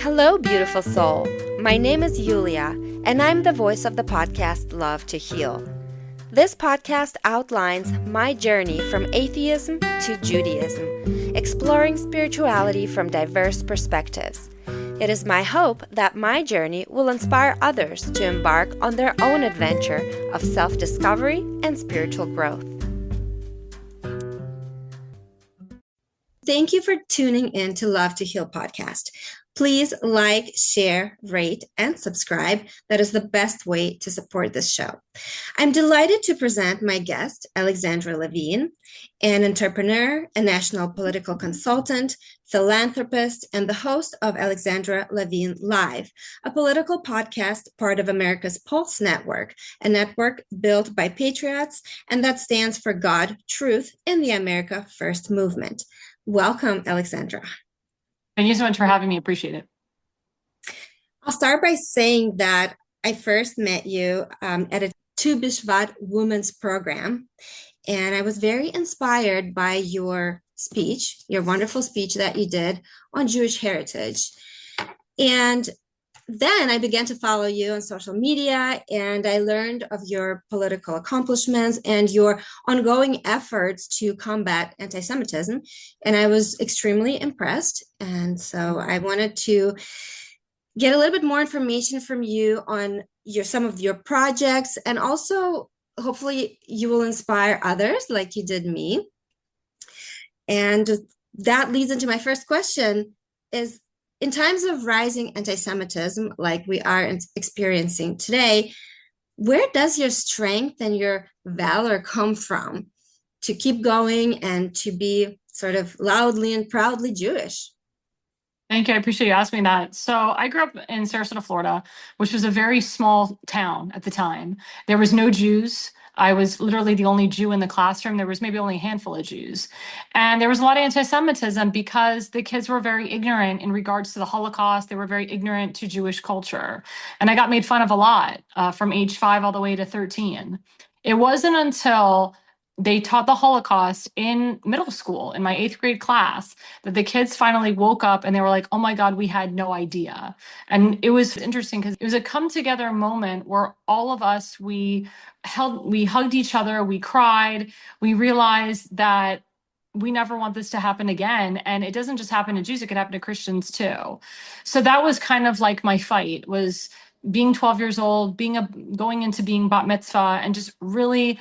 Hello, beautiful soul. My name is Yulia, and I'm the voice of the podcast Love to Heal. This podcast outlines my journey from atheism to Judaism, exploring spirituality from diverse perspectives. It is my hope that my journey will inspire others to embark on their own adventure of self-discovery and spiritual growth. Thank you for tuning in to Love to Heal podcast. Please like, share, rate, and subscribe. That is the best way to support this show. I'm delighted to present my guest, Alexandra Levine, an entrepreneur, a national political consultant, philanthropist, and the host of Alexandra Levine Live, a political podcast part of America's Pulse Network, a network built by patriots, and that stands for God, truth, and the America First movement. Welcome, Alexandra. Thank you so much for having me. Appreciate it. I'll start by saying that I first met you at a Tu B'Shvat Women's Program, and I was very inspired by your speech, your wonderful speech that you did on Jewish heritage. And then I began to follow you on social media, and I learned of your political accomplishments and your ongoing efforts to combat anti-Semitism. And I was extremely impressed. And so I wanted to get a little bit more information from you on some of your projects, and also hopefully you will inspire others like you did me. And that leads into my first question is, in times of rising anti-Semitism, like we are experiencing today, where does your strength and your valor come from to keep going and to be sort of loudly and proudly Jewish? Thank you. I appreciate you asking me that. So I grew up in Sarasota, Florida, which was a very small town at the time. There was no Jews. I was literally the only Jew in the classroom. There was maybe only a handful of Jews. And there was a lot of anti-Semitism because the kids were very ignorant in regards to the Holocaust. They were very ignorant to Jewish culture. And I got made fun of a lot from age 5 all the way to 13. It wasn't until they taught the Holocaust in middle school in my 8th grade class that the kids finally woke up and they were like, oh my God, we had no idea. And it was interesting because it was a come together moment where all of us, we hugged each other, we cried, we realized that we never want this to happen again. And it doesn't just happen to Jews, it could happen to Christians too. So that was kind of like my fight, was being 12 years old, going into being bat mitzvah, and just really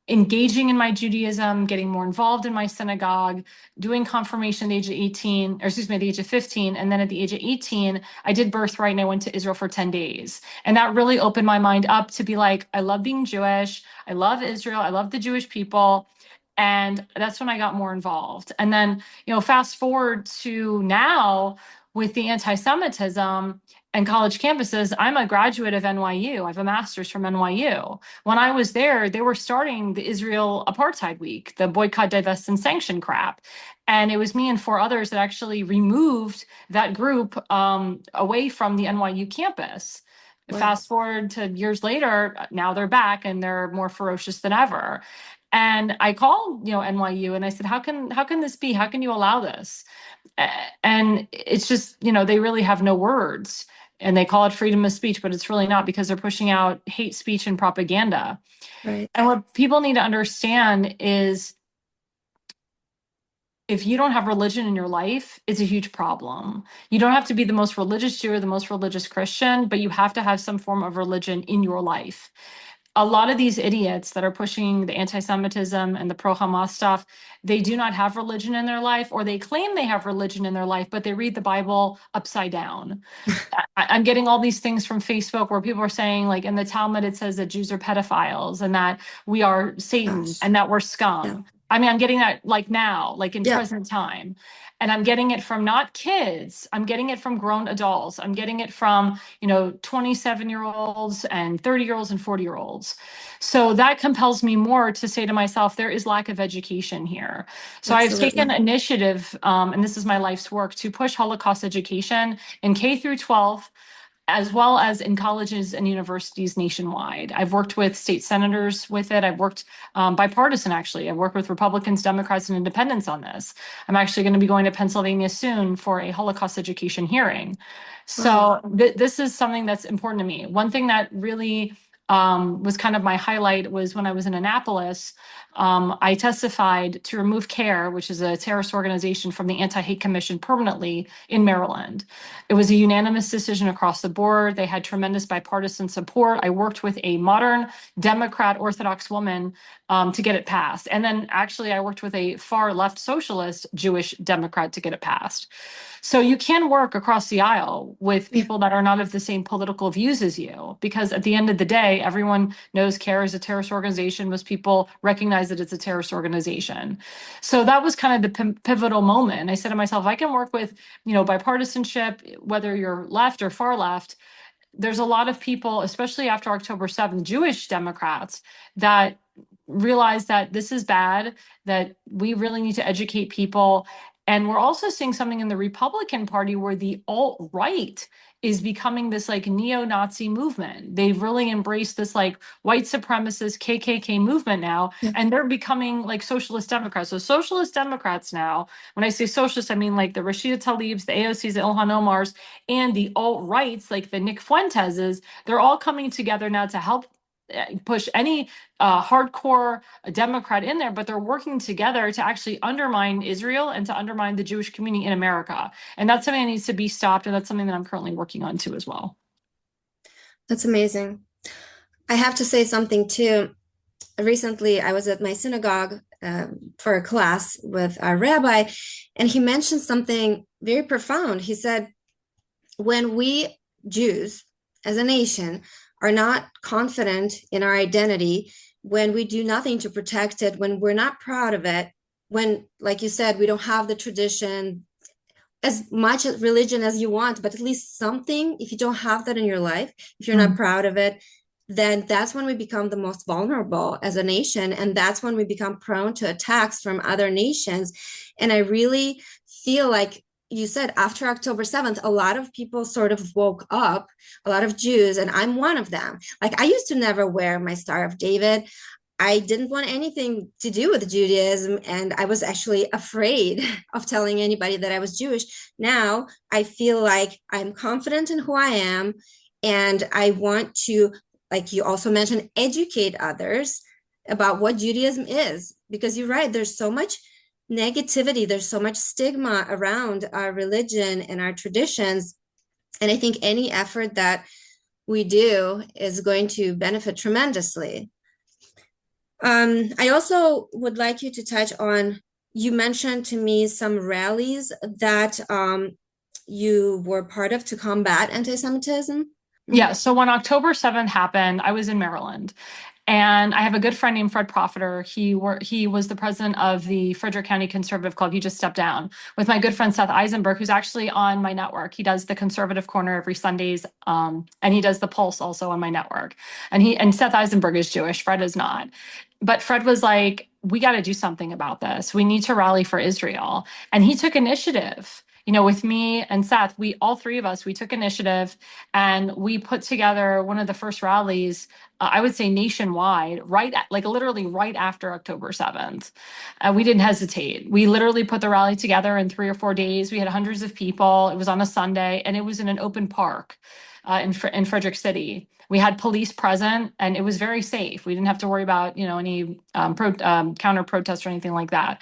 engaging in my Judaism, getting more involved in my synagogue, doing confirmation at the age of 18, or excuse me, at the age of 15. And then at the age of 18, I did birthright and I went to Israel for 10 days. And that really opened my mind up to be like, I love being Jewish. I love Israel. I love the Jewish people. And that's when I got more involved. And then, fast forward to now with the anti-Semitism and college campuses, I'm a graduate of NYU. I have a master's from NYU. When I was there, they were starting the Israel Apartheid Week, the boycott, divest, and sanction crap. And it was me and 4 others that actually removed that group away from the NYU campus. Wow. Fast forward to years later, now they're back and they're more ferocious than ever. And I called, NYU, and I said, how can this be? How can you allow this? And it's just, they really have no words. And they call it freedom of speech, but it's really not, because they're pushing out hate speech and propaganda. Right. And what people need to understand is, if you don't have religion in your life, it's a huge problem. You don't have to be the most religious Jew or the most religious Christian, but you have to have some form of religion in your life. A lot of these idiots that are pushing the anti-Semitism and the pro-Hamas stuff, they do not have religion in their life, or they claim they have religion in their life, but they read the Bible upside down. I'm getting all these things from Facebook where people are saying, like, in the Talmud, it says that Jews are pedophiles and that we are Satan and that we're scum. Yeah. I mean, I'm getting that now, in present time. And I'm getting it from not kids. I'm getting it from grown adults. I'm getting it from, 27-year-olds and 30-year-olds and 40-year-olds. So that compels me more to say to myself, there is lack of education here. So Absolutely. I've taken initiative, and this is my life's work, to push Holocaust education in K through 12, as well as in colleges and universities nationwide. I've worked with state senators with it. I've worked bipartisan, actually. I've worked with Republicans, Democrats, and independents on this. I'm actually going to be going to Pennsylvania soon for a Holocaust education hearing. Wow. So this is something that's important to me. One thing that really was kind of my highlight was when I was in Annapolis. I testified to remove CARE, which is a terrorist organization, from the Anti-Hate Commission permanently in Maryland. It was a unanimous decision across the board. They had tremendous bipartisan support. I worked with a modern Democrat Orthodox woman to get it passed. And then actually, I worked with a far left socialist Jewish Democrat to get it passed. So you can work across the aisle with Yeah, people that are not of the same political views as you, because at the end of the day, everyone knows CARE is a terrorist organization. Most people recognize that it's a terrorist organization. So that was kind of the pivotal moment. I said to myself, I can work with, bipartisanship, whether you're left or far left. There's a lot of people, especially after October 7th, Jewish Democrats, that realize that this is bad, that we really need to educate people. And we're also seeing something in the Republican Party where the alt-right is becoming this like neo-Nazi movement. They've really embraced this like white supremacist KKK movement now, yeah. and they're becoming like socialist Democrats. So socialist Democrats now, when I say socialist, I mean like the Rashida Tlaibs, the AOCs, the Ilhan Omars, and the alt-rights like the Nick Fuenteses. They're all coming together now to help push any hardcore Democrat in there, but they're working together to actually undermine Israel and to undermine the Jewish community in America. And that's something that needs to be stopped. And that's something that I'm currently working on too as well. That's amazing. I have to say something too. Recently, I was at my synagogue for a class with our rabbi, and he mentioned something very profound. He said, when we Jews as a nation are not confident in our identity, when we do nothing to protect it, when we're not proud of it, when, like you said, we don't have the tradition, as much religion as you want, but at least something, if you don't have that in your life, if you're not Mm. proud of it, then that's when we become the most vulnerable as a nation. And that's when we become prone to attacks from other nations. And I really feel like you said after October 7th, a lot of people sort of woke up, a lot of Jews, and I'm one of them. Like I used to never wear my Star of David. I didn't want anything to do with Judaism, and I was actually afraid of telling anybody that I was Jewish. Now I feel like I'm confident in who I am, and I want to, like you also mentioned, educate others about what Judaism is, because you're right, there's so much negativity, there's so much stigma around our religion and our traditions. And I think any effort that we do is going to benefit tremendously. I also would like you to touch on, you mentioned to me some rallies that you were part of to combat anti-Semitism. Yeah. So when October 7th happened, I was in Maryland. And I have a good friend named Fred Profiter. He was the president of the Frederick County Conservative Club. He just stepped down with my good friend Seth Eisenberg, who's actually on my network. He does the Conservative Corner every Sundays, and he does the Pulse also on my network. And Seth Eisenberg is Jewish. Fred is not. But Fred was like, "We got to do something about this. We need to rally for Israel." And he took initiative. With me and Seth, we all three of us, we took initiative and we put together one of the first rallies, I would say nationwide, like literally right after October 7th. We didn't hesitate. We literally put the rally together in 3 or 4 days. We had hundreds of people. It was on a Sunday, and it was in an open park in Frederick City. We had police present, and it was very safe. We didn't have to worry about, any counter protests or anything like that.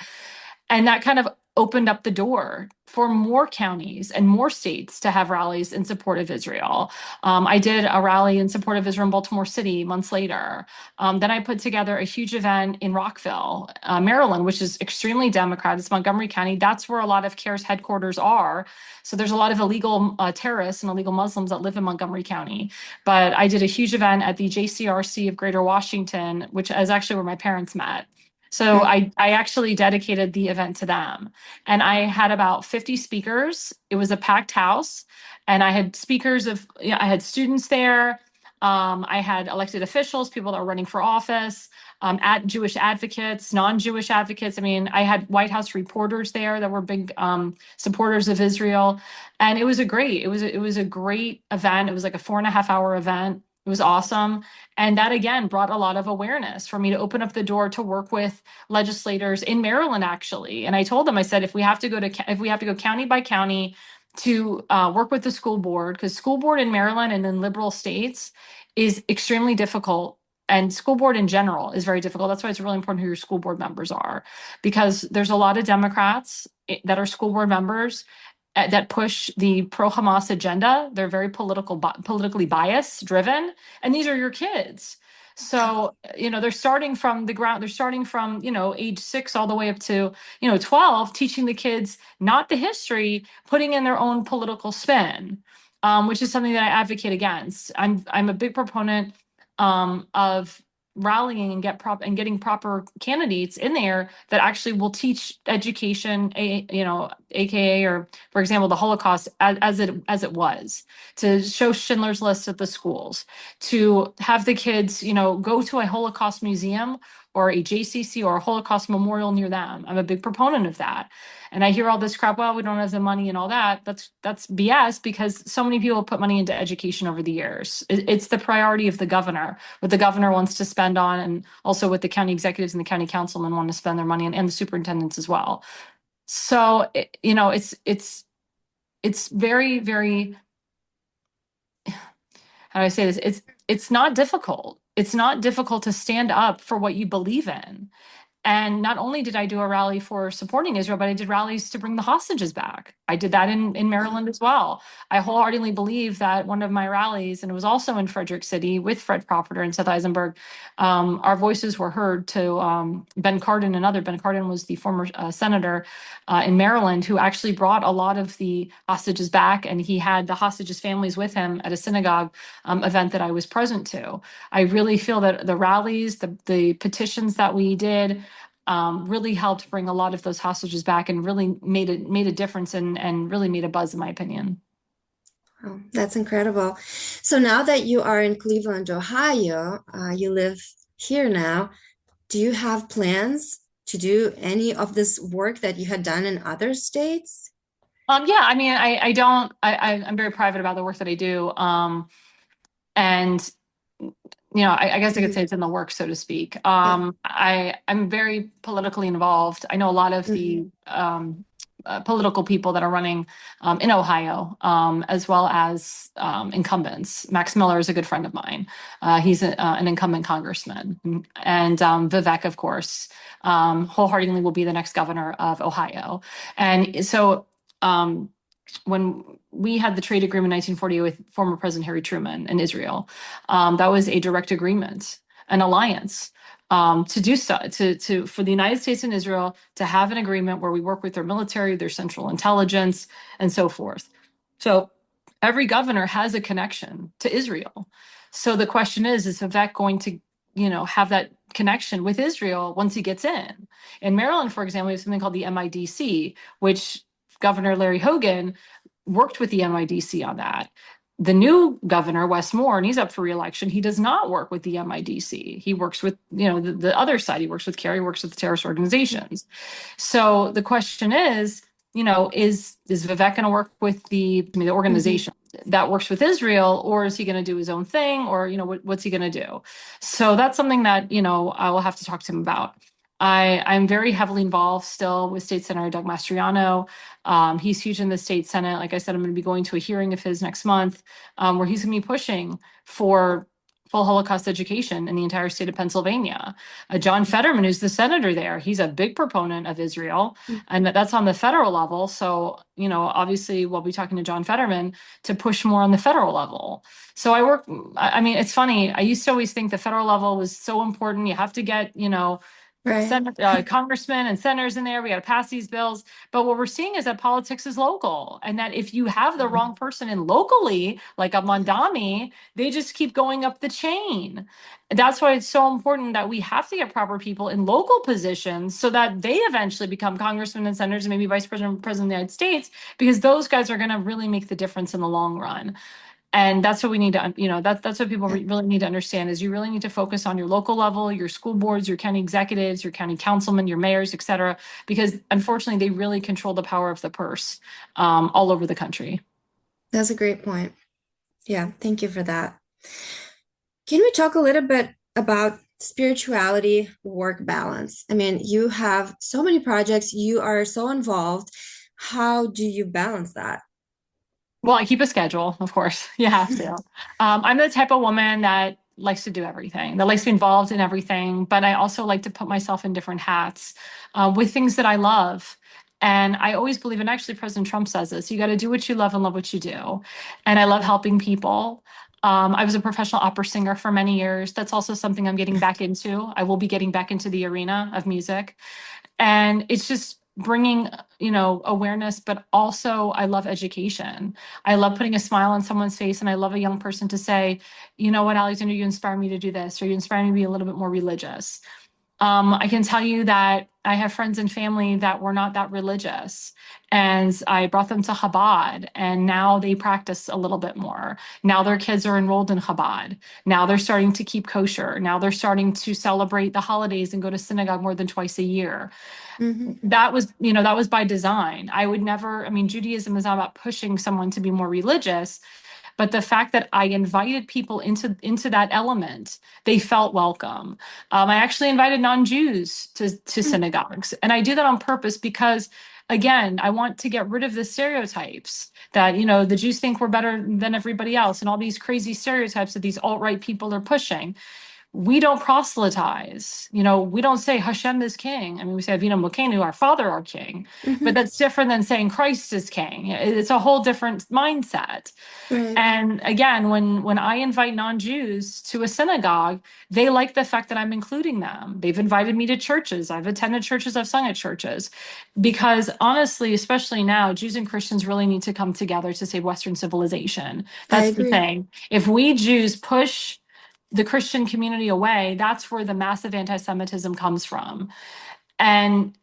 And that kind of opened up the door for more counties and more states to have rallies in support of Israel. I did a rally in support of Israel in Baltimore City months later. Then I put together a huge event in Rockville, Maryland, which is extremely Democrat. It's Montgomery County. That's where a lot of CARE's headquarters are. So there's a lot of illegal terrorists and illegal Muslims that live in Montgomery County. But I did a huge event at the JCRC of Greater Washington, which is actually where my parents met. So Mm. I actually dedicated the event to them. And I had about 50 speakers. It was a packed house. And I had I had students there. I had elected officials, people that were running for office. Jewish advocates, non-Jewish advocates. I mean, I had White House reporters there that were big supporters of Israel, and it was a great event. It was like a 4.5 hour event. It was awesome. And that again brought a lot of awareness for me to open up the door to work with legislators in Maryland, actually. And I told them, I said, if we have to go county by county to work with the school board, because school board in Maryland and in liberal states is extremely difficult. And school board in general is very difficult. That's why it's really important who your school board members are, because there's a lot of Democrats that are school board members that push the pro-Hamas agenda. They're very politically biased driven, and these are your kids. So, they're starting from the ground. They're starting from, age 6 all the way up to, 12, teaching the kids not the history, putting in their own political spin, which is something that I advocate against. I'm a big proponent of rallying and getting proper candidates in there that actually will teach education, AKA, or for example, the Holocaust as it was, to show Schindler's List at the schools, to have the kids, go to a Holocaust museum or a JCC or a Holocaust memorial near them. I'm a big proponent of that. And I hear all this crap, well, we don't have the money and all that. That's BS, because so many people put money into education over the years. It's the priority of the governor, what the governor wants to spend on, and also what the county executives and the county councilmen want to spend their money on, and the superintendents as well. So, it's very, very, how do I say this? It's not difficult. It's not difficult to stand up for what you believe in. And not only did I do a rally for supporting Israel, but I did rallies to bring the hostages back. I did that in Maryland as well. I wholeheartedly believe that one of my rallies, and it was also in Frederick City with Fred Propper and Seth Eisenberg, our voices were heard to Ben Cardin and other. Ben Cardin was the former senator in Maryland who actually brought a lot of the hostages back, and he had the hostages' families with him at a synagogue event that I was present to. I really feel that the rallies, the petitions that we did, really helped bring a lot of those hostages back, and really made a difference, and really made a buzz, in my opinion. Oh, that's incredible. So now that you are in Cleveland, Ohio, you live here now, do you have plans to do any of this work that you had done in other states? Yeah, I mean, I don't, I'm very private about the work that I do. And I guess I could say Mhm. it's in the works, so to speak. Yeah. I'm very politically involved. I know a lot of the Mhm. political people that are running in Ohio, as well as incumbents. Max Miller is a good friend of mine. He's an incumbent congressman, and Vivek, of course, wholeheartedly will be the next governor of Ohio. And so, when we had the trade agreement in 1948 with former President Harry Truman and Israel, that was a direct agreement, an alliance, to do so, for the United States and Israel to have an agreement where we work with their military, their central intelligence, and so forth. So every governor has a connection to Israel. So the question is Vivek going to, have that connection with Israel once he gets in? In Maryland, for example, we have something called the MIDC, which Governor Larry Hogan worked with the MIDC on that. The new governor, Wes Moore, and he's up for reelection, he does not work with the MIDC. He works with, the other side. He works with CARE, he works with terrorist organizations. So the question is, is Vivek going to work with the Mhm. organization that works with Israel, or is he going to do his own thing, or what's he going to do? So that's something that I will have to talk to him about. I'm very heavily involved still with State Senator Doug Mastriano. He's huge in the state Senate. Like I said, I'm going to be going to a hearing of his next month, where he's going to be pushing for full Holocaust education in the entire state of Pennsylvania. John Fetterman, who's the senator there, he's a big proponent of Israel, and that's on the federal level. So, obviously, we'll be talking to John Fetterman to push more on the federal level. So I mean, it's funny. I used to always think the federal level was so important. You have to get, Right. congressmen and senators in there. We got to pass these bills. But what we're seeing is that politics is local, and that if you have the wrong person in locally, like a Mondami, they just keep going up the chain. That's why it's so important that we have to get proper people in local positions so that they eventually become congressmen and senators and maybe vice president, president of the United States, because those guys are going to really make the difference in the long run. And that's what we need to, that's what people really need to understand is you really need to focus on your local level, your school boards, your county executives, your county councilmen, your mayors, et cetera, because unfortunately they really control the power of the purse all over the country. That's a great point. Yeah, thank you for that. Can we talk a little bit about spirituality, work balance? I mean, you have so many projects, you are so involved. How do you balance that? Well, I keep a schedule, of course. You have to. I'm the type of woman that likes to do everything, that likes to be involved in everything, but I also like to put myself in different hats with things that I love. And I always believe, and actually President Trump says this, you got to do what you love and love what you do. And I love helping people. I was a professional opera singer for many years. That's also something I'm getting back into. I will be getting back into the arena of music. And it's just bringing awareness, but also I love education. I love putting a smile on someone's face, and I love a young person to say, you know what, Alexandra, you inspire me to do this, or you inspire me to be a little bit more religious. I can tell you that I have friends and family that were not that religious, and I brought them to Chabad, and now they practice a little bit more. Now their kids are enrolled in Chabad. Now they're starting to keep kosher. Now they're starting to celebrate the holidays and go to synagogue more than twice a year. Hmm. That was by design. I would never, I mean, Judaism is not about pushing someone to be more religious, but the fact that I invited people into that element, they felt welcome. I actually invited non-Jews to synagogues, and I do that on purpose because, again, I want to get rid of the stereotypes that the Jews think we're better than everybody else, and all these crazy stereotypes that these alt-right people are pushing. We don't proselytize. We don't say Hashem is king. I mean, we say Avinu Malkeinu, our Father, our King, but Hmm. that's different than saying Christ is king. It's a whole different mindset. Right. And again, when I invite non-Jews to a synagogue, they like the fact that I'm including them. They've invited me to churches. I've attended churches. I've sung at churches. Because honestly, especially now, Jews and Christians really need to come together to save Western civilization. I That's the agree. thing. If we Jews push the Christian community away, that's where the massive anti-Semitism comes from. And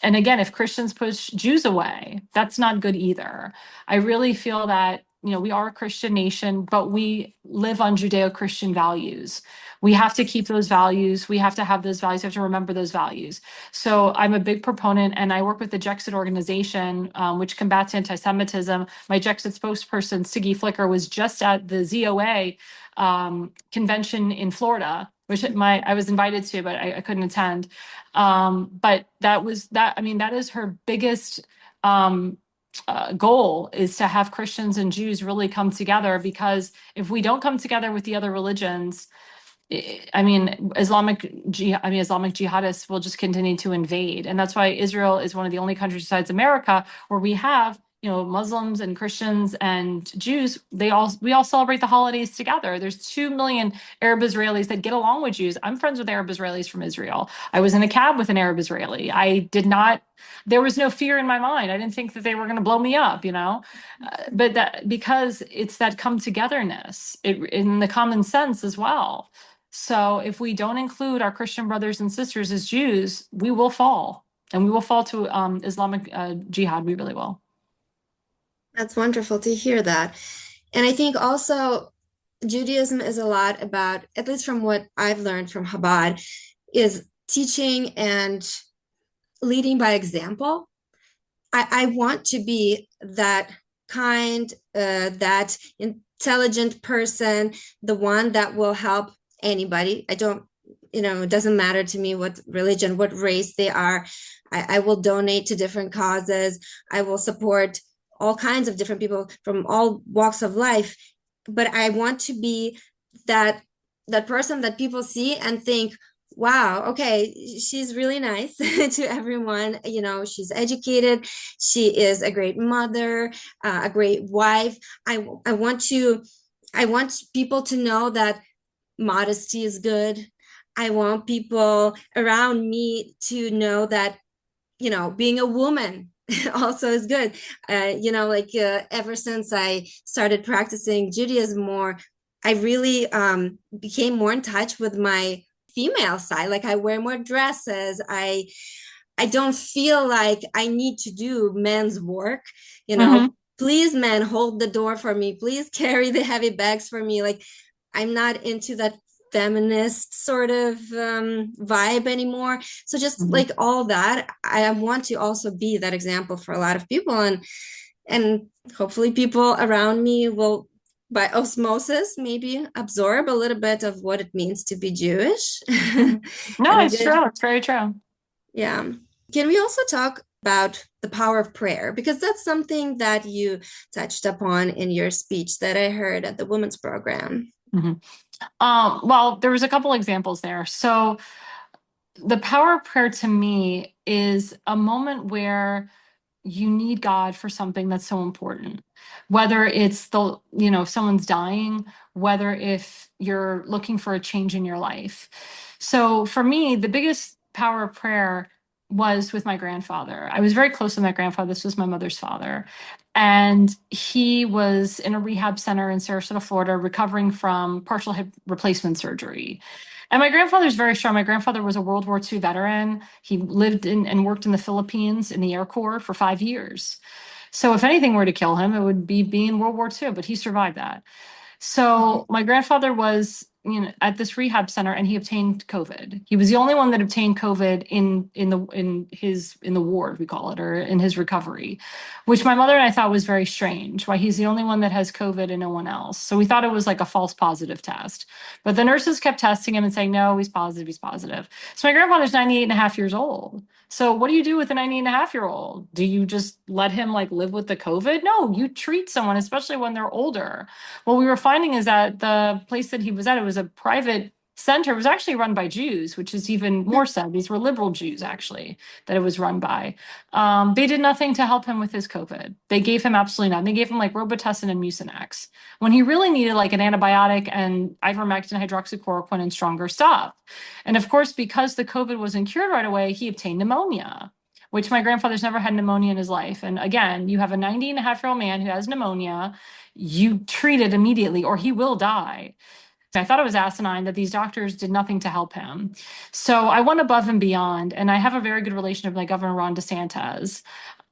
and again, if Christians push Jews away, that's not good either. I really feel that we are a Christian nation, but we live on Judeo-Christian values. We have to keep those values. We have to have those values. We have to remember those values. So I'm a big proponent, and I work with the Jexit organization, which combats anti-Semitism. My Jexit spokesperson, Siggy Flicker, was just at the ZOA convention in Florida, which I was invited to, but I couldn't attend. But that was that. I mean, that is her biggest goal, is to have Christians and Jews really come together. Because if we don't come together with the other religions, I mean, Islamic jihadists will just continue to invade, and that's why Israel is one of the only countries besides America where we have Muslims and Christians and Jews. We all celebrate the holidays together. There's 2 million Arab Israelis that get along with Jews. I'm friends with Arab Israelis from Israel. I was in a cab with an Arab Israeli. I did not. There was no fear in my mind. I didn't think that they were going to blow me up, but that, because it's that come togetherness, in the common sense as well. So if we don't include our Christian brothers and sisters as Jews, we will fall, and we will fall to Islamic jihad. We really will. That's wonderful to hear that. And I think also Judaism is a lot about, at least from what I've learned from Chabad, is teaching and leading by example. I want to be that kind, that intelligent person, the one that will help anybody. I don't, it doesn't matter to me what religion, what race they are. I will donate to different causes. I will support all kinds of different people from all walks of life. But I want to be that person that people see and think, wow, okay, she's really nice to everyone. She's educated. She is a great mother, a great wife. I want people to know that modesty is good. I want people around me to know that, being a woman also is good. Ever since I started practicing Judaism more, I really became more in touch with my female side. Like, I wear more dresses. I don't feel like I need to do men's work, you Mm-hmm. know. please, man, hold the door for me. Please carry the heavy bags for me. Like, I'm not into that feminist sort of vibe anymore. So just Mhm. like all that, I want to also be that example for a lot of people, and hopefully people around me will, by osmosis, maybe absorb a little bit of what it means to be Jewish. Mhm. No, And a it's good, true. It's very true. yeah. Can we also talk about the power of prayer? Because that's something that you touched upon in your speech that I heard at the women's program. Mhm. Well, there was a couple examples there. So the power of prayer to me is a moment where you need God for something that's so important. Whether it's someone's dying, whether if you're looking for a change in your life. So for me, the biggest power of prayer was with my grandfather. I was very close with my grandfather. This was my mother's father. And he was in a rehab center in Sarasota, Florida, recovering from partial hip replacement surgery. And my grandfather's very strong. My grandfather was a World War II veteran. He lived in and worked in the Philippines in the Air Corps for 5 years. So if anything were to kill him, it would be in World War II, but he survived that. So my grandfather was, at this rehab center, and he obtained COVID. He was the only one that obtained COVID in the ward, we call it, or in his recovery, which my mother and I thought was very strange. Why he's the only one that has COVID and no one else. So we thought it was like a false positive test. But the nurses kept testing him and saying, no, he's positive, he's positive. So my grandfather's 98 and a half years old. So what do you do with a 90 and a half year old? Do you just let him like live with the COVID? No, you treat someone, especially when they're older. What we were finding is that the place that he was at, it was a private center. It was actually run by Jews, which is even more sad. These were liberal Jews, actually, that it was run by. They did nothing to help him with his COVID. They gave him absolutely nothing. They gave him like Robitussin and Mucinex when he really needed like an antibiotic and ivermectin, hydroxychloroquine, and stronger stuff. And of course, because the COVID wasn't cured right away, he obtained pneumonia, which my grandfather's never had pneumonia in his life. And again, you have a 90 and a half year old man who has pneumonia, you treat it immediately or he will die. I thought it was asinine that these doctors did nothing to help him. So I went above and beyond, and I have a very good relationship with my Governor Ron DeSantis.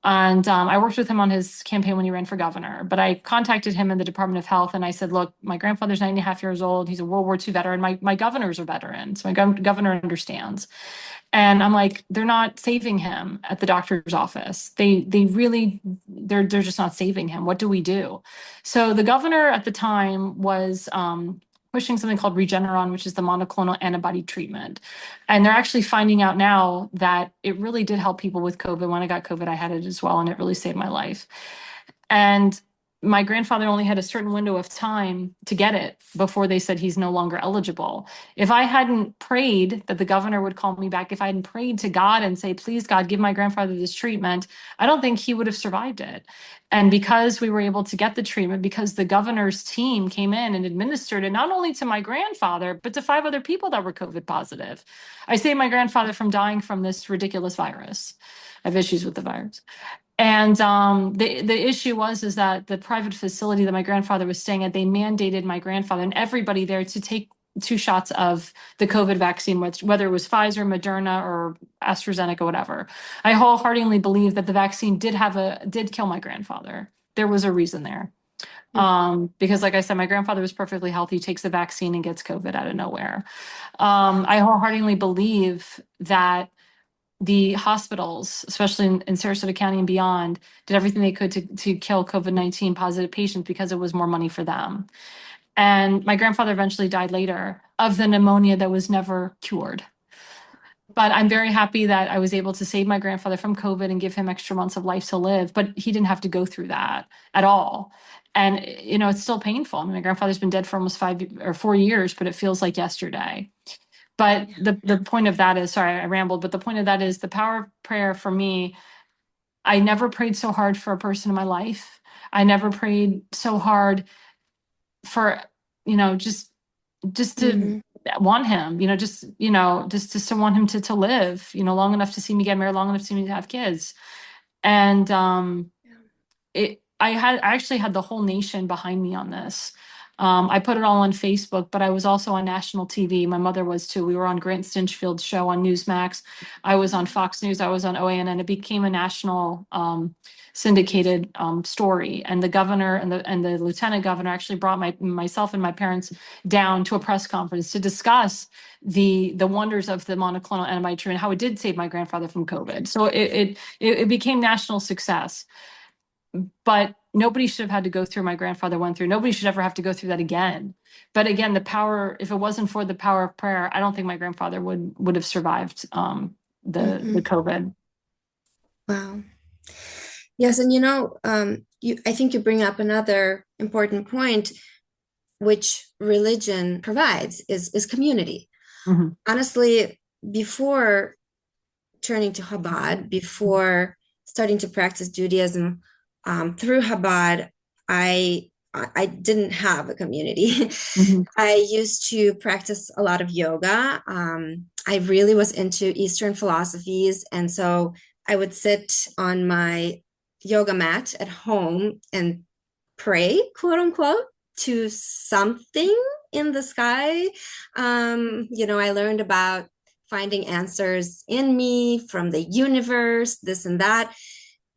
And I worked with him on his campaign when he ran for governor. But I contacted him in the Department of Health and I said, look, my grandfather's 90 and a half years old. He's a World War II veteran. My governor's a veteran. So my governor understands. And I'm like, they're not saving him at the doctor's office. They really they're just not saving him. What do we do? So the governor at the time was pushing something called Regeneron, which is the monoclonal antibody treatment. And they're actually finding out now that it really did help people with COVID. When I got COVID, I had it as well, and it really saved my life. And my grandfather only had a certain window of time to get it before they said he's no longer eligible. If I hadn't prayed that the governor would call me back, if I hadn't prayed to God and say, please, God, give my grandfather this treatment, I don't think he would have survived it. And because we were able to get the treatment, because the governor's team came in and administered it not only to my grandfather, but to 5 other people that were COVID positive, I saved my grandfather from dying from this ridiculous virus. I have issues with the virus. And the issue is that the private facility that my grandfather was staying at, they mandated my grandfather and everybody there to take 2 shots of the COVID vaccine, whether it was Pfizer, Moderna, or AstraZeneca, whatever. I wholeheartedly believe that the vaccine did kill my grandfather. There was a reason there. Because like I said, my grandfather was perfectly healthy, takes the vaccine and gets COVID out of nowhere. I wholeheartedly believe that the hospitals, especially in Sarasota County and beyond, did everything they could to kill COVID-19 positive patients because it was more money for them. And my grandfather eventually died later of the pneumonia that was never cured. But I'm very happy that I was able to save my grandfather from COVID and give him extra months of life to live. But he didn't have to go through that at all. And, it's still painful. I mean, my grandfather's been dead for almost 4 years, but it feels like yesterday. But the point of that is, sorry, I rambled, but the point of that is the power of prayer for me. I never prayed so hard for a person in my life. I never prayed so hard for, just to Mm-hmm. want him, just to want him to live, long enough to see me get married, long enough to see me to have kids. And I actually had the whole nation behind me on this. I put it all on Facebook, but I was also on national TV. My mother was too. We were on Grant Stinchfield's show on Newsmax. I was on Fox News. I was on OANN. It became a national syndicated story. And the governor and the lieutenant governor actually brought myself and my parents down to a press conference to discuss the wonders of the monoclonal antibody treatment, how it did save my grandfather from COVID. So it became national success. But nobody should have had to go through my grandfather went through. Nobody should ever have to go through that again. But again, the power, if it wasn't for the power of prayer, I don't think my grandfather would have survived the Mm-mm. COVID. Wow. Yes, and I think you bring up another important point, which religion provides is community. Mhm. Honestly, before turning to Chabad, before starting to practice Judaism through Chabad, I I didn't have a community. Mhm. I used to practice a lot of yoga. I really was into Eastern philosophies, and so I would sit on my yoga mat at home and pray, quote unquote, to something in the sky. I learned about finding answers in me from the universe, this and that.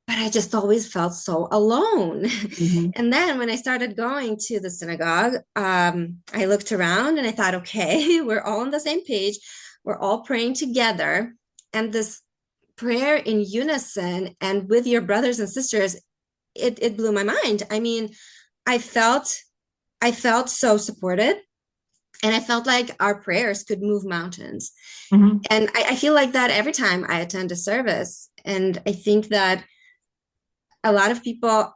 But I just always felt so alone. Mhm. And then when I started going to the synagogue, I looked around and I thought, okay, we're all on the same page. We're all praying together. And this prayer in unison and with your brothers and sisters, it blew my mind. I mean, I felt I felt so supported, and I felt like our prayers could move mountains. Mhm. And I feel like that every time I attend a service. And I think that a lot of people,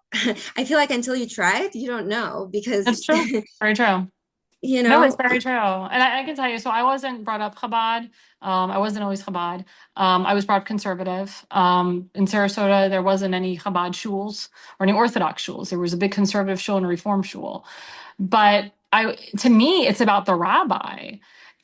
I feel like until you try it, you don't know because, That's true. Very true. you No, it's know, very true. And I can tell you, so I wasn't brought up Chabad. I wasn't always Chabad. I was brought up conservative. In Sarasota, there wasn't any Chabad shuls or any Orthodox shuls. There was a big conservative shul and a Reform shul. But to me, it's about the rabbi.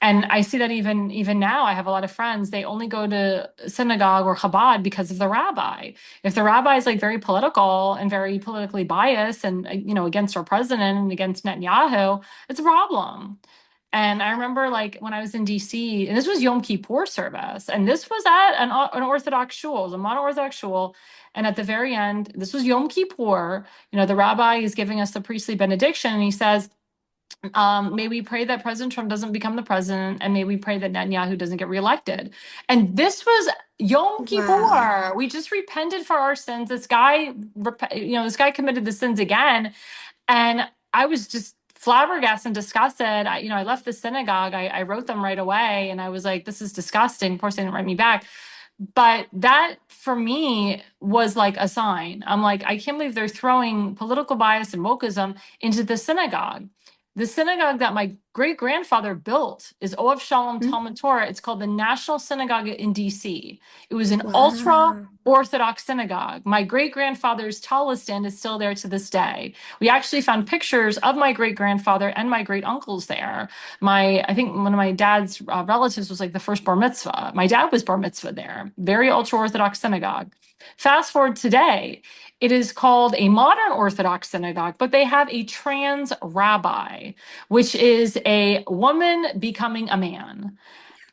And I see that even now, I have a lot of friends, they only go to synagogue or Chabad because of the rabbi. If the rabbi is like very political and very politically biased and against our president and against Netanyahu, it's a problem. And I remember like when I was in DC, and this was Yom Kippur service, and this was at an Orthodox shul, it was a mono-Orthodox shul. And at the very end, this was Yom Kippur, the rabbi is giving us the priestly benediction, and he says, may we pray that President Trump doesn't become the president, and may we pray that Netanyahu doesn't get reelected. And this was Yom wow. Kippur. We just repented for our sins. This guy committed the sins again, and I was just flabbergasted and disgusted. I left the synagogue. I wrote them right away, and I was like, "This is disgusting." Of course, they didn't write me back, but that for me was like a sign. I'm like, I can't believe they're throwing political bias and wokeism into the synagogue. The synagogue that my great grandfather built is Oav Shalom Talmud Torah. It's called the National Synagogue in DC. It was an ultra Wow. Orthodox synagogue. My great grandfather's towel stand is still there to this day. We actually found pictures of my great grandfather and my great uncles there. I think one of my dad's relatives was like the first bar mitzvah. My dad was bar mitzvah there. Very ultra Orthodox synagogue. Fast forward today, it is called a modern Orthodox synagogue, but they have a trans rabbi, which is a woman becoming a man.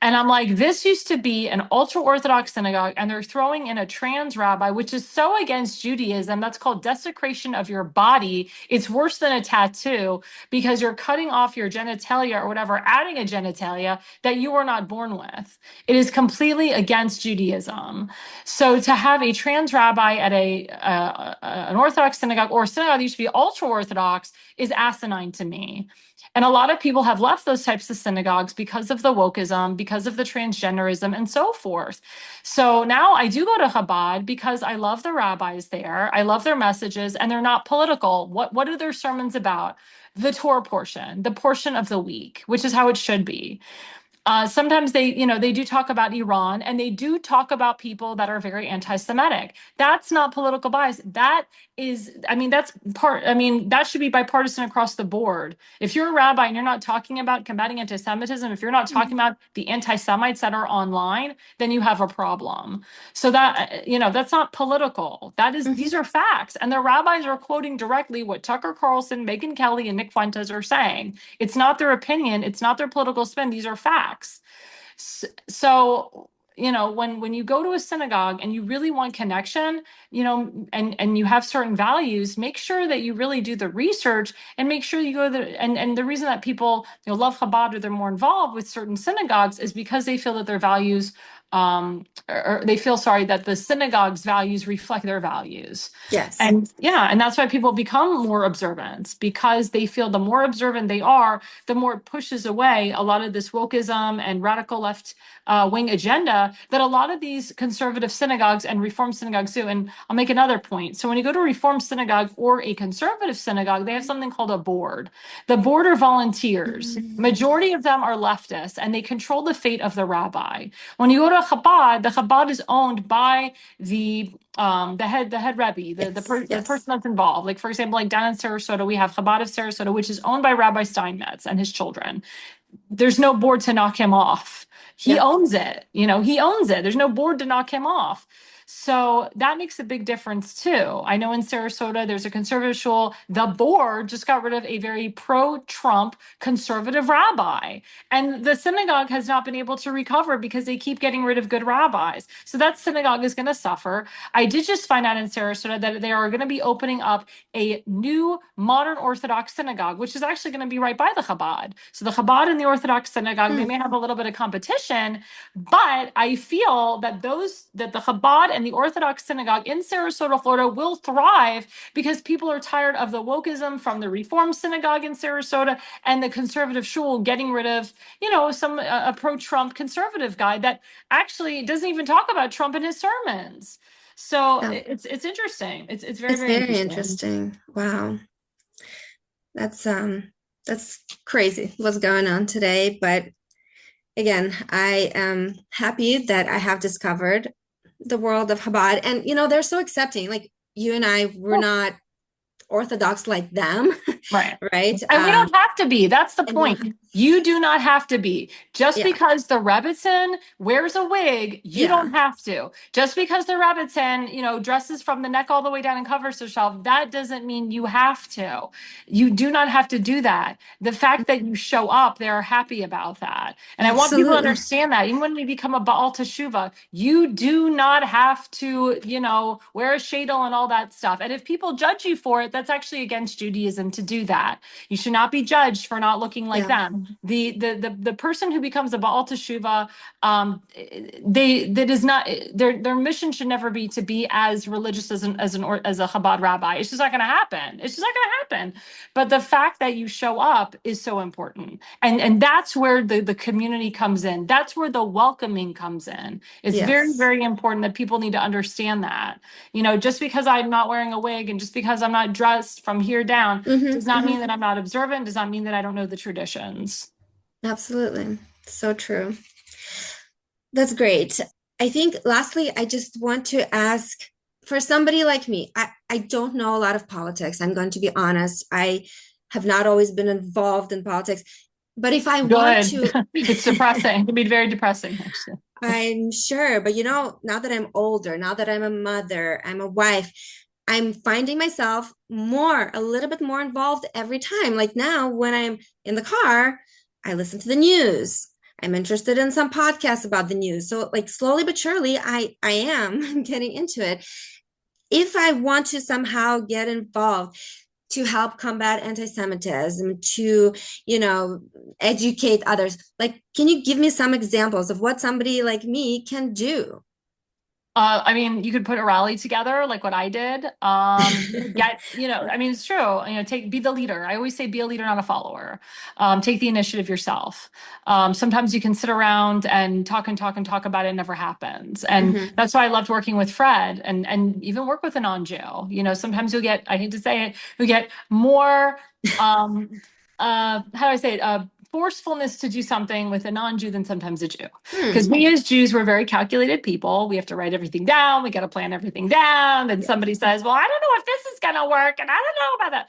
And I'm like, this used to be an ultra Orthodox synagogue, and they're throwing in a trans rabbi, which is so against Judaism. That's called desecration of your body. It's worse than a tattoo because you're cutting off your genitalia or whatever, adding a genitalia that you were not born with. It is completely against Judaism. So to have a trans rabbi at an Orthodox synagogue or a synagogue that used to be ultra Orthodox is asinine to me. And a lot of people have left those types of synagogues because of the wokeism, because of the transgenderism, and so forth. So now I do go to Chabad because I love the rabbis there. I love their messages, and they're not political. What are their sermons about? The Torah portion, the portion of the week, which is how it should be. Sometimes they do talk about Iran, and they do talk about people that are very anti-Semitic. That's not political bias. That is, I mean, that should be bipartisan across the board. If you're a rabbi and you're not talking about combating anti-Semitism, if you're not talking Mhm. about the anti-Semites that are online, then you have a problem. So that's not political. These Mhm. are facts. And the rabbis are quoting directly what Tucker Carlson, Megyn Kelly, and Nick Fuentes are saying. It's not their opinion. It's not their political spin. These are facts. So, when you go to a synagogue and you really want connection, and you have certain values, make sure that you really do the research and make sure you go there. And the reason that people, love Chabad or they're more involved with certain synagogues is because they feel that their values, or they feel, sorry, that the synagogue's values reflect their values. Yes. And yeah, and that's why people become more observant, because they feel the more observant they are, the more it pushes away a lot of this wokeism and radical left wing agenda that a lot of these conservative synagogues and reform synagogues do. And I'll make another point. So when you go to a reform synagogue or a conservative synagogue, they have something called a board. The board are volunteers. Mhm. Majority of them are leftists, and they control the fate of the rabbi. When you go to Chabad, the Chabad is owned by the head rebbe, Yes. the Yes. person that's involved. Like, for example, like down in Sarasota, we have Chabad of Sarasota, which is owned by Rabbi Steinmetz and his children. There's no board to knock him off. He Yep. owns it. He owns it. There's no board to knock him off. So that makes a big difference too. I know in Sarasota, there's a conservative shul. The board just got rid of a very pro-Trump conservative rabbi. And the synagogue has not been able to recover because they keep getting rid of good rabbis. So that synagogue is going to suffer. I did just find out in Sarasota that they are going to be opening up a new modern Orthodox synagogue, which is actually going to be right by the Chabad. So the Chabad and the Orthodox synagogue, they Hmm. may have a little bit of competition, but I feel that the Chabad and the Orthodox synagogue in Sarasota, Florida will thrive because people are tired of the wokeism from the Reform synagogue in Sarasota and the conservative shul getting rid of, some a pro-Trump conservative guy that actually doesn't even talk about Trump in his sermons. So Yeah. it's interesting. It's very, It's very very interesting. interesting. Wow. That's that's crazy what's going on today. But again, I am happy that I have discovered the world of Chabad. And they're so accepting. Like you and I, we're not orthodox like them, Right. right? And we don't have to be. That's the And we don't point. have, You do not have to be. Just yeah, because the Rebbitzin wears a wig, you don't yeah, have to. Just because the Rebbitzin, dresses from the neck all the way down and covers herself, that doesn't mean you have to. You do not have to do that. The fact that you show up, they're happy about that. And I want people to absolutely. understand that. Even when we become a Baal Teshuva, you do not have to, wear a shadel and all that stuff. And if people judge you for it, that's actually against Judaism to do that. You should not be judged for not looking like Yeah, them. The person who becomes a Baal Teshuva, they that is not their mission should never be to be as religious as a Chabad rabbi. It's just not going to happen. It's just not going to happen. But the fact that you show up is so important, and that's where the community comes in. That's where the welcoming comes in. It's very, yes. very important that people need to understand that. Just because I'm not wearing a wig and just because I'm not dressed from here down Hmm. does not Hmm. mean that I'm not observant, does not mean that I don't know the traditions. Absolutely. So true. That's great. I think lastly, I just want to ask for somebody like me, I don't know a lot of politics. I'm going to be honest. I have not always been involved in politics. But if I want Good. to, It's depressing. It can be very depressing, actually. I'm sure. But now that I'm older, now that I'm a mother, I'm a wife, I'm finding myself a little bit more involved every time. Like now, when I'm in the car, I listen to the news. I'm interested in some podcasts about the news. So, like slowly but surely, I am getting into it. If I want to somehow get involved to help combat anti-Semitism, to educate others, like, can you give me some examples of what somebody like me can do? I mean, you could put a rally together like what I did. You could I mean, it's true. Be the leader. I always say be a leader, not a follower. Take the initiative yourself. Sometimes you can sit around and talk and talk and talk about it. It never happens. And Hmm. that's why I loved working with Fred and even work with a non-jail. Sometimes you'll get, I hate to say it, you'll get more, how do I say it? forcefulness to do something with a non-Jew than sometimes a Jew. Hmm. Because we as Jews, we're very calculated people. We have to write everything down. We got to plan everything down. Then Yes. somebody says, "Well, I don't know if this is going to work, and I don't know about that."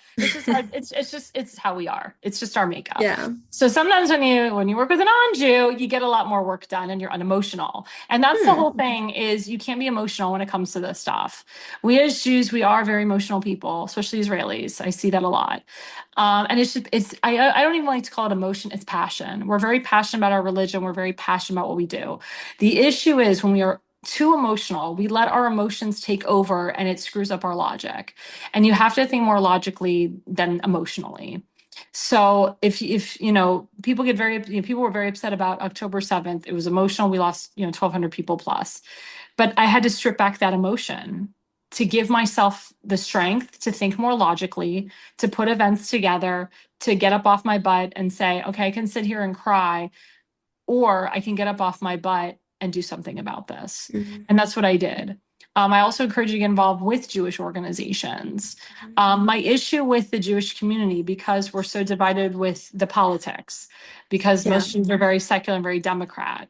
It's just it's how we are. It's just our makeup. Yeah. So sometimes when you work with a non-Jew, you get a lot more work done, and you're unemotional. And that's the Hmm. whole thing: is you can't be emotional when it comes to this stuff. We as Jews, we are very emotional people, especially Israelis. I see that a lot. And I don't even like to call it emotion, it's passion. We're very passionate about our religion, we're very passionate about what we do. The issue is when we are too emotional, we let our emotions take over and it screws up our logic. And you have to think more logically than emotionally. So if people get very people were very upset about October 7th. It was emotional. We lost 1,200 people plus. But I had to strip back that emotion to give myself the strength to think more logically, to put events together, to get up off my butt and say, okay, I can sit here and cry, or I can get up off my butt and do something about this. Mhm. And that's what I did. I also encourage you to get involved with Jewish organizations. Mhm. My issue with the Jewish community, because we're so divided with the politics, because Yeah. most Jews are very secular and very Democrat,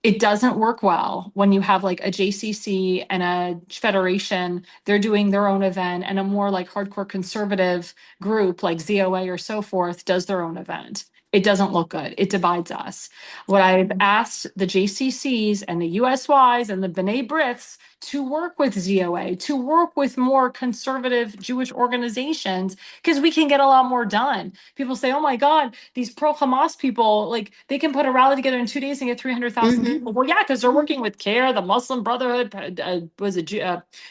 it doesn't work well when you have like a JCC and a federation, they're doing their own event, and a more like hardcore conservative group like ZOA or so forth does their own event. It doesn't look good. It divides us. What I've asked the JCCs and the USYs and the B'nai B'riths to work with ZOA, to work with more conservative Jewish organizations, because we can get a lot more done. People say, oh my God, these pro-Hamas people, like they can put a rally together in 2 days and get 300,000 Mhm. people. Well, yeah, because they're working with CARE, the Muslim Brotherhood, was it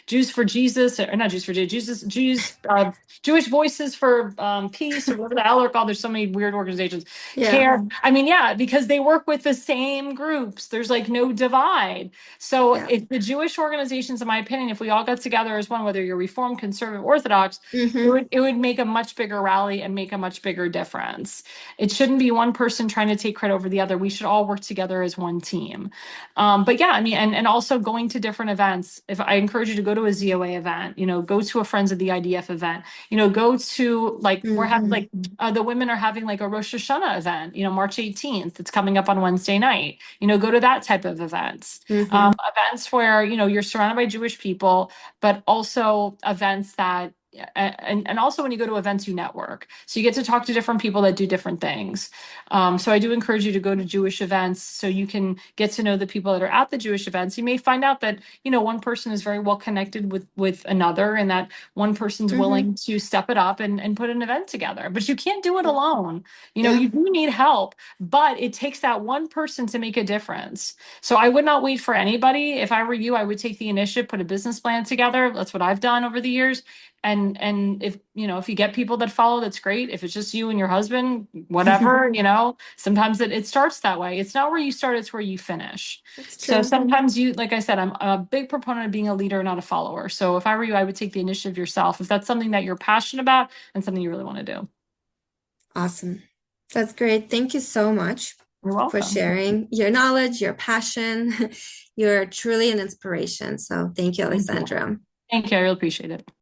Jews for Jesus, or not Jews for Jesus, Jewish Voices for Peace, or whatever the hell they're called. There's so many weird organizations. Yeah. CARE. I mean, yeah, because they work with the same groups. There's like no divide. So Yeah. if the Jewish organizations, in my opinion, if we all got together as one, whether you're Reformed, Conservative, Orthodox, Mhm. it would make a much bigger rally and make a much bigger difference. It shouldn't be one person trying to take credit over the other. We should all work together as one team. But yeah, I mean, and also going to different events. If I encourage you to go to a ZOA event, go to a Friends of the IDF event, go to like we're having Mhm. like the women are having like a Rosh Hashanah event, March 18th. It's coming up on Wednesday night. Go to that type of events. Mhm. Events where you're surrounded by Jewish people, but also events that and also when you go to events you network, so you get to talk to different people that do different things. So I do encourage you to go to Jewish events so you can get to know the people that are at the Jewish events. You may find out that one person is very well connected with another, and that one person's Mhm. willing to step it up and put an event together, but you can't do it Yeah. alone. Yeah. You do need help, but it takes that one person to make a difference. So I would not wait for anybody. If I were you, I would take the initiative, put a business plan together. That's what I've done over the years. And if you get people that follow, that's great. If it's just you and your husband, whatever, sometimes it starts that way. It's not where you start, it's where you finish. That's So true. sometimes like I said, I'm a big proponent of being a leader, not a follower. So if I were you, I would take the initiative yourself if that's something that you're passionate about and something you really want to do. Awesome. That's great. Thank you so much You're for welcome. sharing your knowledge, your passion. You're truly an inspiration. So thank you, Thank you. Alexandra. Thank you. I really appreciate it.